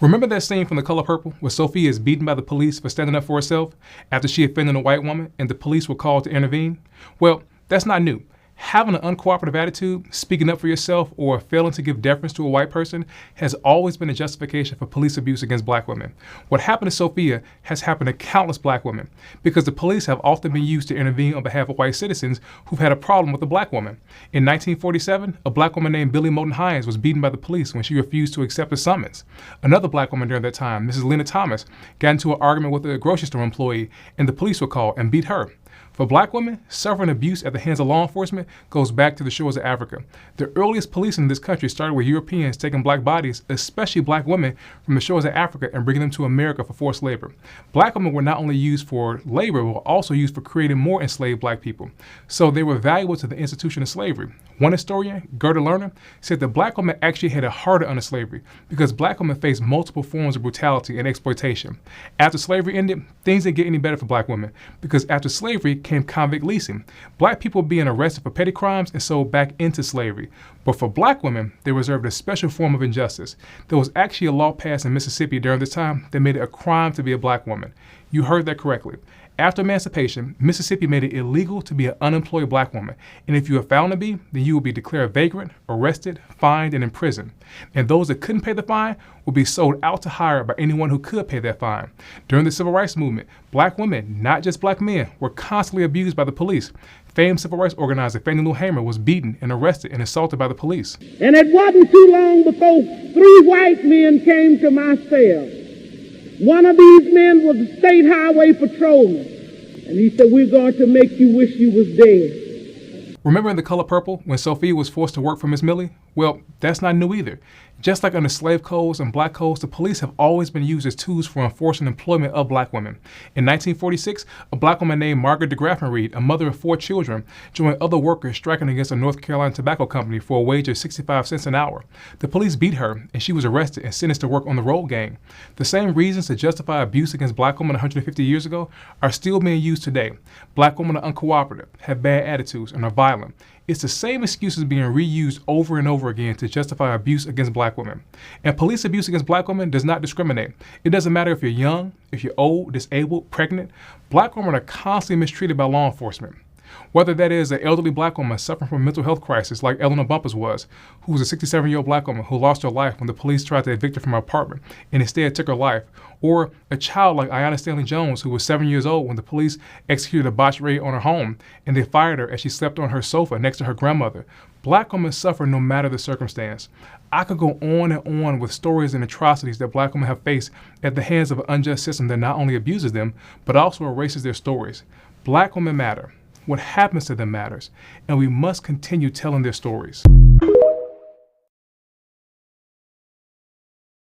Remember that scene from The Color Purple where Sophia is beaten by the police for standing up for herself after she offended a white woman and the police were called to intervene? Well, that's not new. Having an uncooperative attitude, speaking up for yourself, or failing to give deference to a white person has always been a justification for police abuse against black women. What happened to Sophia has happened to countless black women because the police have often been used to intervene on behalf of white citizens who've had a problem with a black woman. In 1947, a black woman named Billie Moten Hines was beaten by the police when she refused to accept a summons. Another black woman during that time, Mrs. Lena Thomas, got into an argument with a grocery store employee and the police were called and beat her. For black women, suffering abuse at the hands of law enforcement goes back to the shores of Africa. The earliest policing in this country started with Europeans taking black bodies, especially black women, from the shores of Africa and bringing them to America for forced labor. Black women were not only used for labor, but were also used for creating more enslaved black people. So they were valuable to the institution of slavery. One historian, Gerda Lerner, said that black women actually had it harder under slavery because black women faced multiple forms of brutality and exploitation. After slavery ended, things didn't get any better for black women because after slavery came convict leasing. Black people being arrested for petty crimes and sold back into slavery. But for black women, they reserved a special form of injustice. There was actually a law passed in Mississippi during this time that made it a crime to be a black woman. You heard that correctly. After emancipation, Mississippi made it illegal to be an unemployed black woman. And if you were found to be, then you would be declared vagrant, arrested, fined, and imprisoned. And those that couldn't pay the fine would be sold out to hire by anyone who could pay that fine. During the Civil Rights Movement, black women, not just black men, were constantly abused by the police. Famed civil rights organizer Fannie Lou Hamer was beaten and arrested and assaulted by the police. And it wasn't too long before 3 white men came to my cell. One of these men was a state highway patrolman, and he said, "We're going to make you wish you was dead." Remember in The Color Purple when Sophia was forced to work for Miss Millie? Well, that's not new either. Just like under slave codes and black codes, the police have always been used as tools for enforcing employment of black women. In 1946, a black woman named Margaret DeGraffenreid, Reed, a mother of 4 children, joined other workers striking against a North Carolina tobacco company for a wage of 65 cents an hour. The police beat her, and she was arrested and sentenced to work on the road gang. The same reasons to justify abuse against black women 150 years ago are still being used today. Black women are uncooperative, have bad attitudes, and are violent. It's the same excuses being reused over and over again to justify abuse against black women. And police abuse against black women does not discriminate. It doesn't matter if you're young, if you're old, disabled, pregnant. Black women are constantly mistreated by law enforcement. Whether that is an elderly black woman suffering from a mental health crisis like Eleanor Bumpurs was, who was a 67-year-old black woman who lost her life when the police tried to evict her from her apartment and instead took her life, or a child like Ayanna Stanley Jones, who was 7 years old when the police executed a botched raid on her home and they fired her as she slept on her sofa next to her grandmother. Black women suffer no matter the circumstance. I could go on and on with stories and atrocities that black women have faced at the hands of an unjust system that not only abuses them, but also erases their stories. Black women matter. What happens to them matters, and we must continue telling their stories.